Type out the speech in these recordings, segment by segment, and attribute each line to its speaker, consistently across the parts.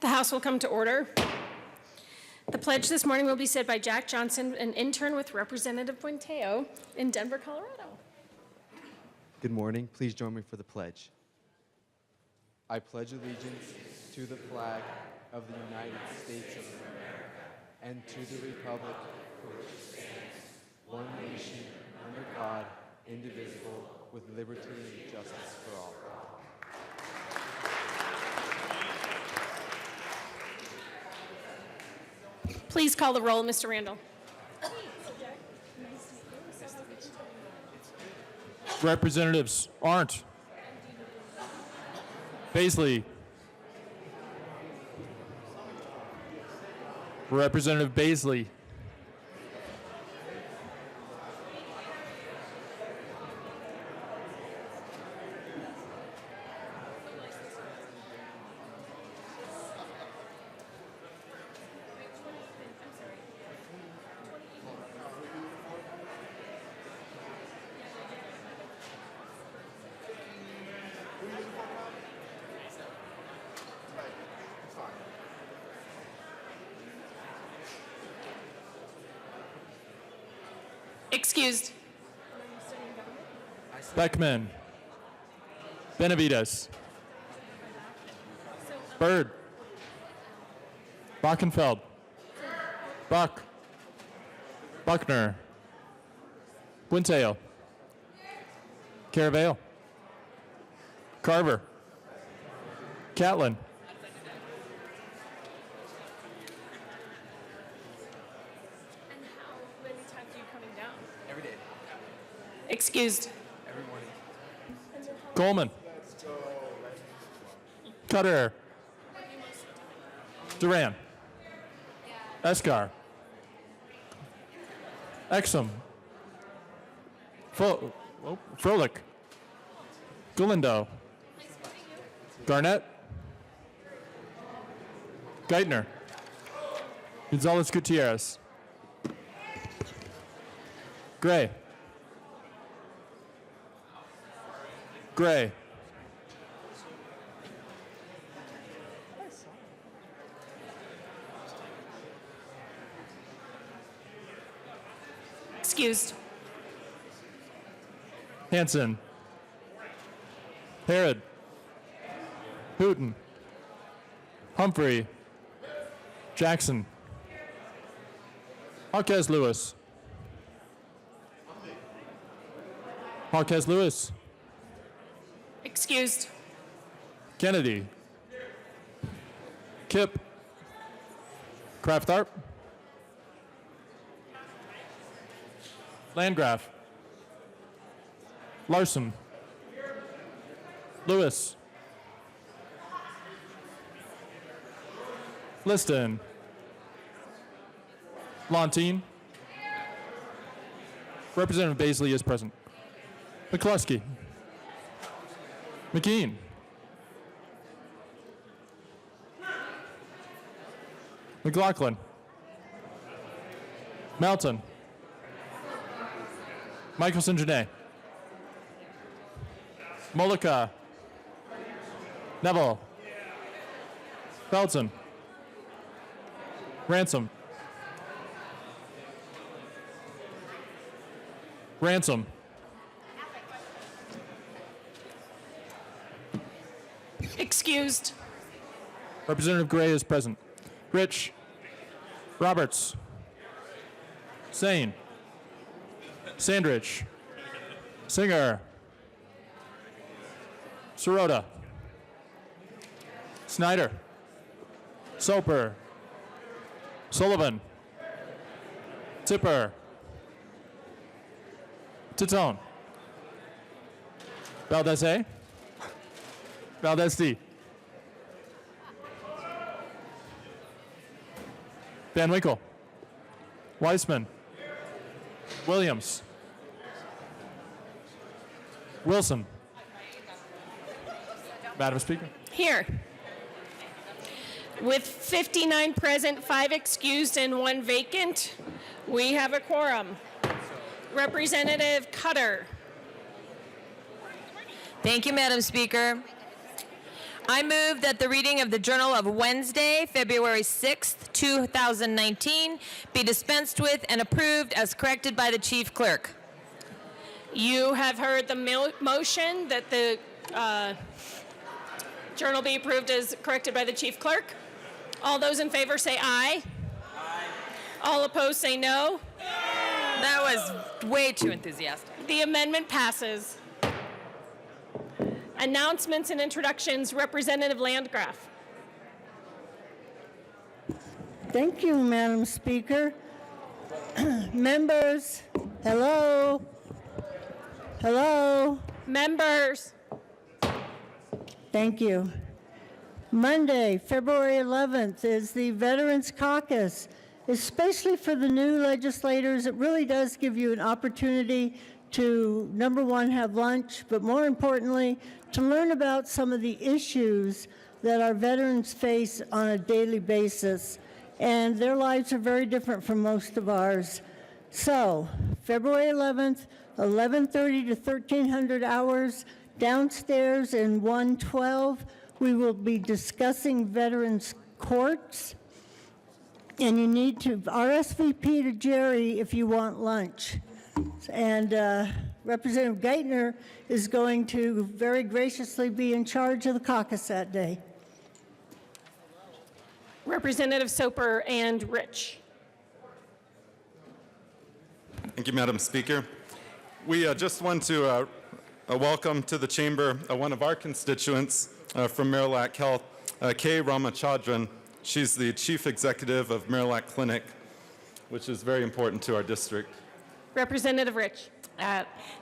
Speaker 1: The House will come to order. The pledge this morning will be said by Jack Johnson, an intern with Representative Buenteo in Denver, Colorado.
Speaker 2: Good morning. Please join me for the pledge. I pledge allegiance to the flag of the United States of America and to the republic for which it stands, one nation, under God, indivisible, with liberty and justice for all.
Speaker 1: Please call the roll, Mr. Randall.
Speaker 3: Representatives Arndt, Baisley, Representative Baisley,
Speaker 1: Excused.
Speaker 3: Beckman, Benavides, Byrd, Bockenfeld, Buck, Buckner, Buenteo, Caraveo, Carver, Catlin,
Speaker 1: And how many times are you coming down?
Speaker 2: Every day.
Speaker 1: Excused.
Speaker 2: Every morning.
Speaker 3: Coleman, Cutter, Duran, Escar, Exum, Froelich, Galindo, Garnett, Geithner, Gonzalez Gutierrez, Gray, Gray,
Speaker 1: Excused.
Speaker 3: Hanson, Herod, Hooten, Humphrey, Jackson, Hawkes Lewis, Hawkes Lewis,
Speaker 1: Excused.
Speaker 3: Kennedy, Kip, Kraftharp, Landgraf, Larson, Lewis, Liston, Lontine, Representative Baisley is present. McCluskey, McKean, McLaughlin, Melton, Michelson Janae, Mollica, Neville, Felton, Ransom,
Speaker 1: Excused.
Speaker 3: Representative Gray is present. Rich, Roberts, Sane, Sandridge, Singer, Sirota, Snyder, Soper, Sullivan, Tipper, Titone, Valdez-A, Valdez-D, Van Winkle, Weissman, Williams, Wilson. Madam Speaker.
Speaker 1: Here. With 59 present, 5 excused, and 1 vacant, we have a quorum. Representative Cutter.
Speaker 4: Thank you, Madam Speaker. I move that the reading of the Journal of Wednesday, February 6th, 2019 be dispensed with and approved as corrected by the Chief Clerk.
Speaker 1: You have heard the motion that the journal be approved as corrected by the Chief Clerk. All those in favor say aye. Aye. All opposed say no.
Speaker 4: That was way too enthusiastic.
Speaker 1: The amendment passes. Announcements and introductions, Representative Landgraf.
Speaker 5: Thank you, Madam Speaker. Members, hello. Hello.
Speaker 1: Members.
Speaker 5: Thank you. Monday, February 11th is the Veterans Caucus. Especially for the new legislators, it really does give you an opportunity to, number one, have lunch, but more importantly, to learn about some of the issues that our veterans face on a daily basis. And their lives are very different from most of ours. So, February 11th, 11:30 to 1300 hours, downstairs in 112, we will be discussing veterans courts. And you need to RSVP to Jerry if you want lunch. And Representative Geithner is going to very graciously be in charge of the caucus that day.
Speaker 1: Representative Soper and Rich.
Speaker 6: Thank you, Madam Speaker. We just want to welcome to the chamber one of our constituents from Marillac Health, Kay Ramachandran. She's the chief executive of Marillac Clinic, which is very important to our district.
Speaker 1: Representative Rich.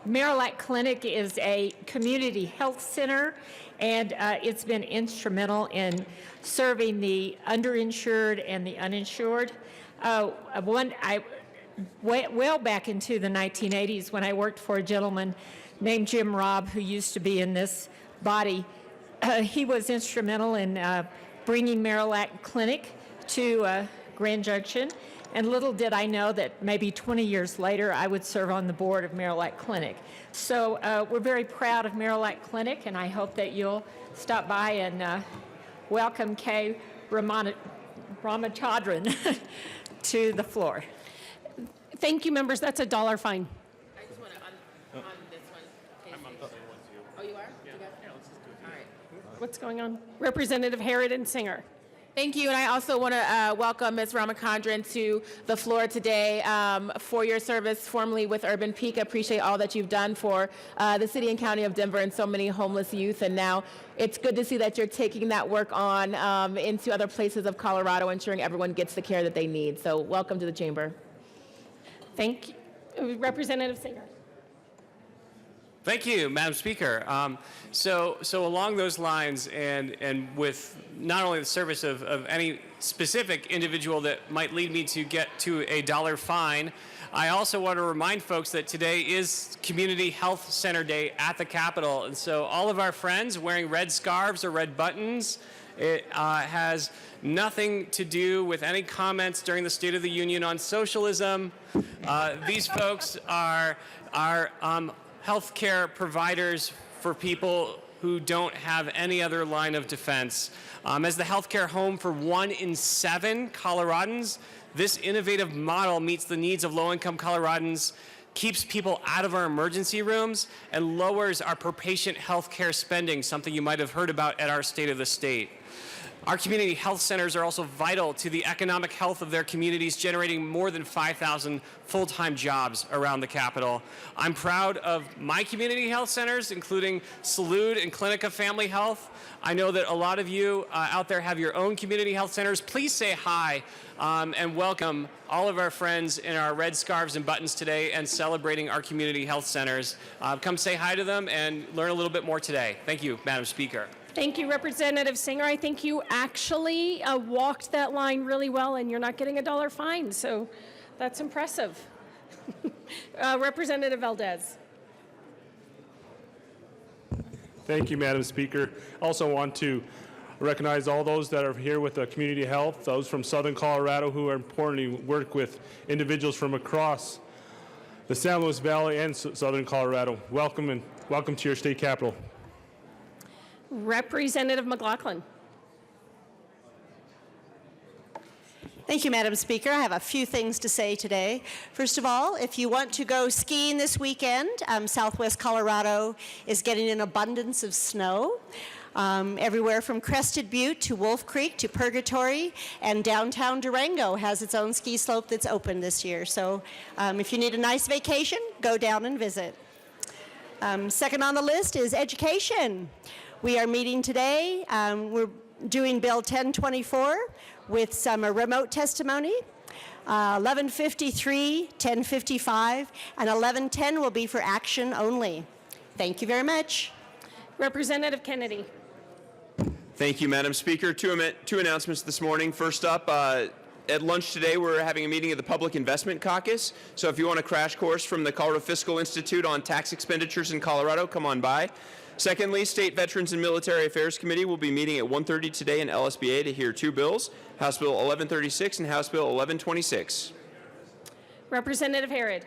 Speaker 7: Marillac Clinic is a community health center, and it's been instrumental in serving the underinsured and the uninsured. Well back into the 1980s, when I worked for a gentleman named Jim Robb, who used to be in this body, he was instrumental in bringing Marillac Clinic to Grand Junction. And little did I know that maybe 20 years later, I would serve on the board of Marillac Clinic. So we're very proud of Marillac Clinic, and I hope that you'll stop by and welcome Kay Ramachandran to the floor.
Speaker 1: Thank you, members. That's a $1 fine.
Speaker 4: I just want to, on this one. Oh, you are? Yeah, let's just do it. All right.
Speaker 1: What's going on? Representative Harridan Singer.
Speaker 8: Thank you, and I also want to welcome Ms. Ramachandran to the floor today for your service formerly with Urban Peak. I appreciate all that you've done for the city and county of Denver and so many homeless youth, and now it's good to see that you're taking that work on into other places of Colorado, ensuring everyone gets the care that they need. So welcome to the chamber.
Speaker 1: Thank you. Representative Singer.
Speaker 9: Thank you, Madam Speaker. So along those lines, and with not only the service of any specific individual that might lead me to get to a $1 fine, I also want to remind folks that today is Community Health Center Day at the Capitol. And so all of our friends wearing red scarves or red buttons, it has nothing to do with any comments during the State of the Union on socialism. These folks are healthcare providers for people who don't have any other line of defense. As the healthcare home for 1 in 7 Coloradans, this innovative model meets the needs of low-income Coloradans, keeps people out of our emergency rooms, and lowers our per-patient healthcare spending, something you might have heard about at our State of the State. Our community health centers are also vital to the economic health of their communities, generating more than 5,000 full-time jobs around the Capitol. I'm proud of my community health centers, including Salud and Clinica Family Health. I know that a lot of you out there have your own community health centers. Please say hi and welcome all of our friends in our red scarves and buttons today and celebrating our community health centers. Come say hi to them and learn a little bit more today. Thank you, Madam Speaker.
Speaker 1: Thank you, Representative Singer. I think you actually walked that line really well, and you're not getting a $1 fine, so that's impressive. Representative Valdez.
Speaker 3: Thank you, Madam Speaker. Also want to recognize all those that are here with Community Health, those from Southern Colorado who are importantly work with individuals from across the San Luis Valley and Southern Colorado. Welcome, and welcome to your state capitol.
Speaker 1: Representative McLaughlin.
Speaker 10: Thank you, Madam Speaker. I have a few things to say today. First of all, if you want to go skiing this weekend, Southwest Colorado is getting an abundance of snow. Everywhere from Crested Butte to Wolf Creek to Purgatory, and downtown Durango has its own ski slope that's open this year. So if you need a nice vacation, go down and visit. Second on the list is education. We are meeting today. We're doing Bill 1024 with some remote testimony. 1153, 1055, and 1110 will be for action only. Thank you very much.
Speaker 1: Representative Kennedy.
Speaker 11: Thank you, Madam Speaker. Two announcements this morning. First up, at lunch today, we're having a meeting of the Public Investment Caucus. So if you want a crash course from the Colorado Fiscal Institute on tax expenditures in Colorado, come on by. Secondly, State Veterans and Military Affairs Committee will be meeting at 1:30 today in LSBA to hear two bills, House Bill 1136 and House Bill 1126.
Speaker 1: Representative Harrod.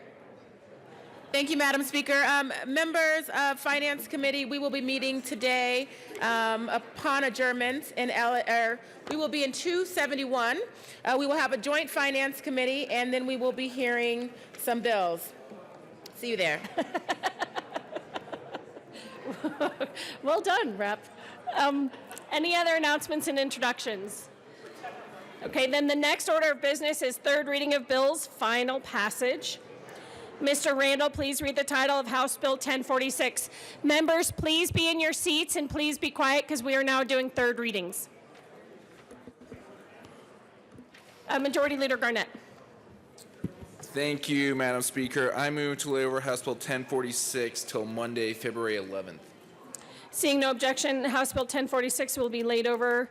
Speaker 8: Thank you, Madam Speaker. Members of Finance Committee, we will be meeting today upon adjournment we will be in 271. We will have a joint Finance Committee, and then we will be hearing some bills. See you there.
Speaker 1: Well done, Rep. Any other announcements and introductions? Okay, then the next order of business is third reading of bills, final passage. Mr. Randall, please read the title of House Bill 1046. Members, please be in your seats and please be quiet because we are now doing third readings. Majority Leader Garnett.
Speaker 12: Thank you, Madam Speaker. I move to lay over House Bill 1046 till Monday, February 11th.
Speaker 1: Seeing no objection, House Bill 1046 will be laid over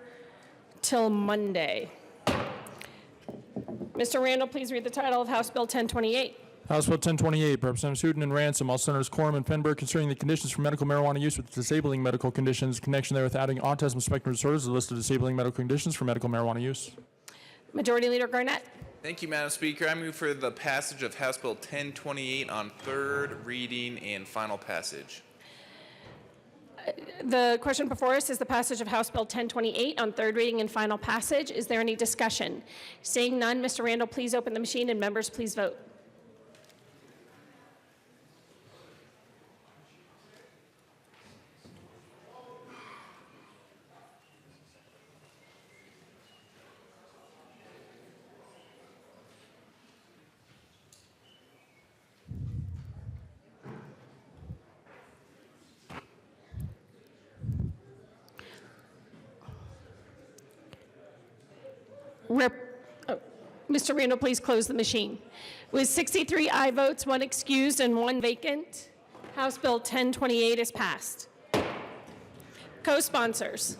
Speaker 1: till Monday. Mr. Randall, please read the title of House Bill 1028.
Speaker 13: House Bill 1028, Representatives Hooten and Ransom, all Senators Quorum and Fenberg, concerning the conditions for medical marijuana use with disabling medical conditions, connection therewith adding autism spectrum disorders to the list of disabling medical conditions for medical marijuana use.
Speaker 1: Majority Leader Garnett.
Speaker 12: Thank you, Madam Speaker. I move for the passage of House Bill 1028 on third reading and final passage.
Speaker 1: The question before us is the passage of House Bill 1028 on third reading and final passage. Is there any discussion? Seeing none, Mr. Randall, please open the machine and members, please vote. Mr. Randall, please close the machine. With 63 aye votes, 1 excused, and 1 vacant, House Bill 1028 is passed. Co-sponsors.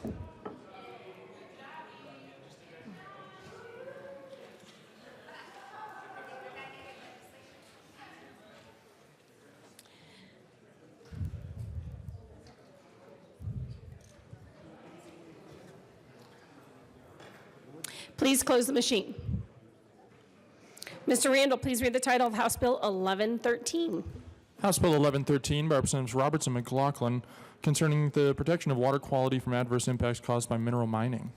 Speaker 1: Please close the machine. Mr. Randall, please read the title of House Bill 1113.
Speaker 13: House Bill 1113 by Representatives Roberts and McLaughlin, concerning the protection of water quality from adverse impacts caused by mineral mining.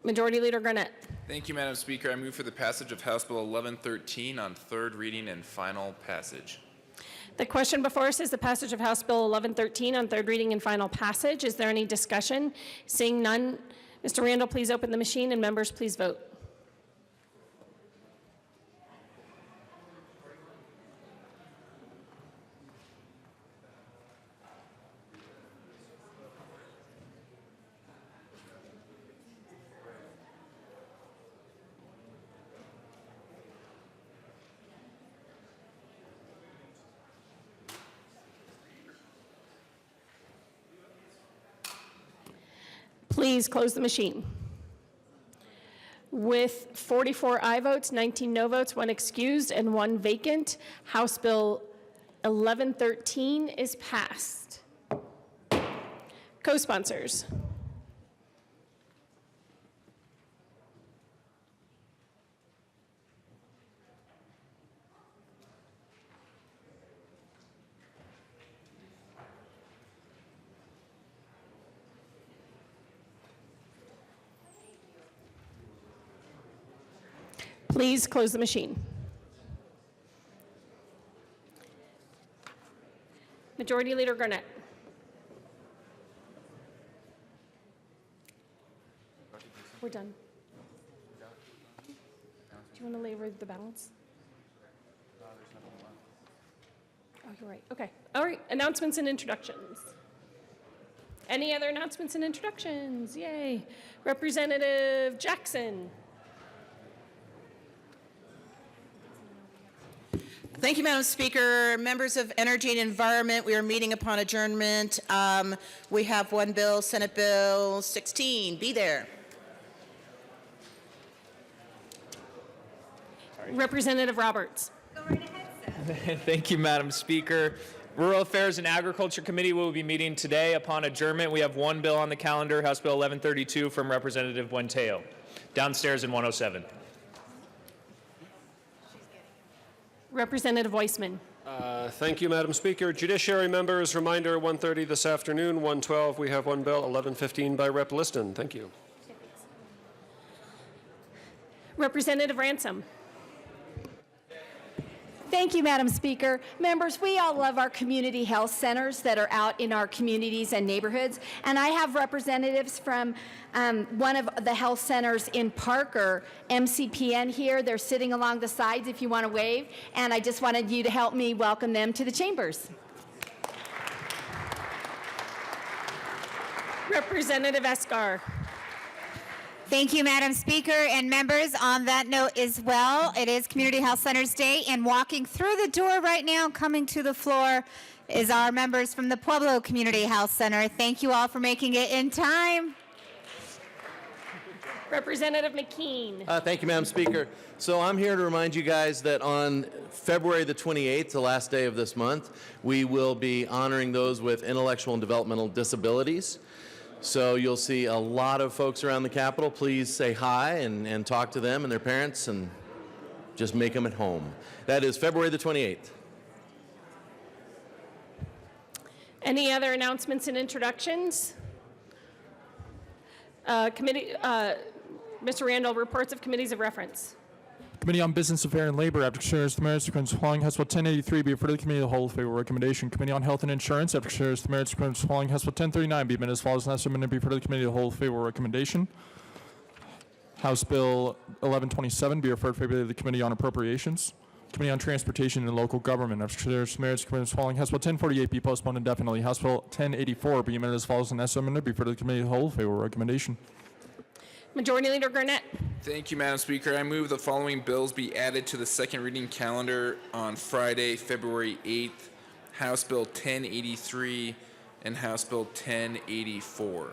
Speaker 1: Majority Leader Garnett.
Speaker 12: Thank you, Madam Speaker. I move for the passage of House Bill 1113 on third reading and final passage.
Speaker 1: The question before us is the passage of House Bill 1113 on third reading and final passage. Is there any discussion? Seeing none, Mr. Randall, please open the machine and members, please vote. Please close the machine. With 44 aye votes, 19 no votes, 1 excused, and 1 vacant, House Bill 1113 is passed. Co-sponsors. Please close the machine. Majority Leader Garnett. We're done. Do you want to labor the balance? Oh, you're right. Okay. All right. Announcements and introductions. Any other announcements and introductions? Yay. Representative Jackson.
Speaker 14: Thank you, Madam Speaker. Members of Energy and Environment, we are meeting upon adjournment. We have one bill, Senate Bill 16. Be there.
Speaker 1: Representative Roberts.
Speaker 15: Thank you, Madam Speaker. Rural Affairs and Agriculture Committee will be meeting today upon adjournment. We have one bill on the calendar, House Bill 1132 from Representative Buenteo, downstairs in 107.
Speaker 1: Representative Weissman.
Speaker 16: Thank you, Madam Speaker. Judiciary members, reminder, 1:30 this afternoon, 1:12, we have one bill, 11:15 by Rep. Liston. Thank you.
Speaker 1: Representative Ransom.
Speaker 17: Thank you, Madam Speaker. Members, we all love our community health centers that are out in our communities and neighborhoods. And I have representatives from one of the health centers in Parker, MCPN here. They're sitting along the sides if you want to wave. And I just wanted you to help me welcome them to the chambers.
Speaker 1: Representative Escar.
Speaker 18: Thank you, Madam Speaker, and members. On that note as well, it is Community Health Centers Day, and walking through the door right now, coming to the floor, is our members from the Pueblo Community Health Center. Thank you all for making it in time.
Speaker 1: Representative McKean.
Speaker 19: Thank you, Madam Speaker. So I'm here to remind you guys that on February the 28th, the last day of this month, we will be honoring those with intellectual and developmental disabilities. So you'll see a lot of folks around the Capitol. Please say hi and talk to them and their parents and just make them at home. That is February the 28th.
Speaker 1: Any other announcements and introductions? Mr. Randall, reports of committees of reference.
Speaker 13: Committee on Business Affairs and Labor, after considering the merits of following House Bill 1083, be referred to the Committee of the Whole. Favorable recommendation. Committee on Health and Insurance, after considering the merits of following House Bill 1039, be amended as follows. Last amendment be referred to the Committee of the Whole. Favorable recommendation. House Bill 1127 be referred favorably to the Committee on Appropriations. Committee on Transportation and Local Government, after considering the merits of following House Bill 1048 be postponed indefinitely. House Bill 1084 be amended as follows. Last amendment be referred to the Committee of the Whole. Favorable recommendation.
Speaker 1: Majority Leader Garnett.
Speaker 12: Thank you, Madam Speaker. I move the following bills be added to the second reading calendar on Friday, February 8th. House Bill 1083 and House Bill 1084.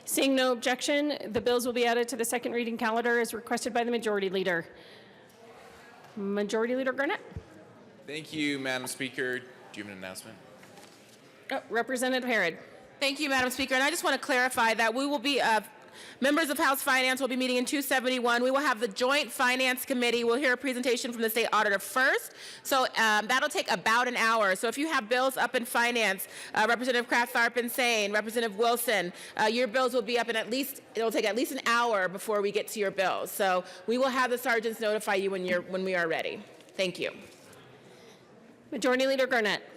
Speaker 1: Seeing no objection, the bills will be added to the second reading calendar as requested by the Majority Leader. Majority Leader Garnett.
Speaker 12: Thank you, Madam Speaker. Do you have an announcement?
Speaker 1: Representative Herod.
Speaker 8: Thank you, Madam Speaker. And I just want to clarify that we will be, members of House Finance will be meeting in 271. We will have the Joint Finance Committee. We'll hear a presentation from the State Auditor first. So that'll take about an hour. So if you have bills up in Finance, Representative Kraft-Tharp-Insane, Representative Wilson, your bills will be up in it'll take at least an hour before we get to your bills. So we will have the sergeants notify you when we are ready. Thank you.
Speaker 1: Majority Leader Garnett.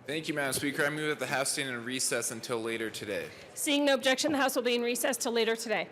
Speaker 12: Thank you, Madam Speaker. I move that the House stand in recess until later today.
Speaker 1: Seeing no objection, the House will be in recess till later today.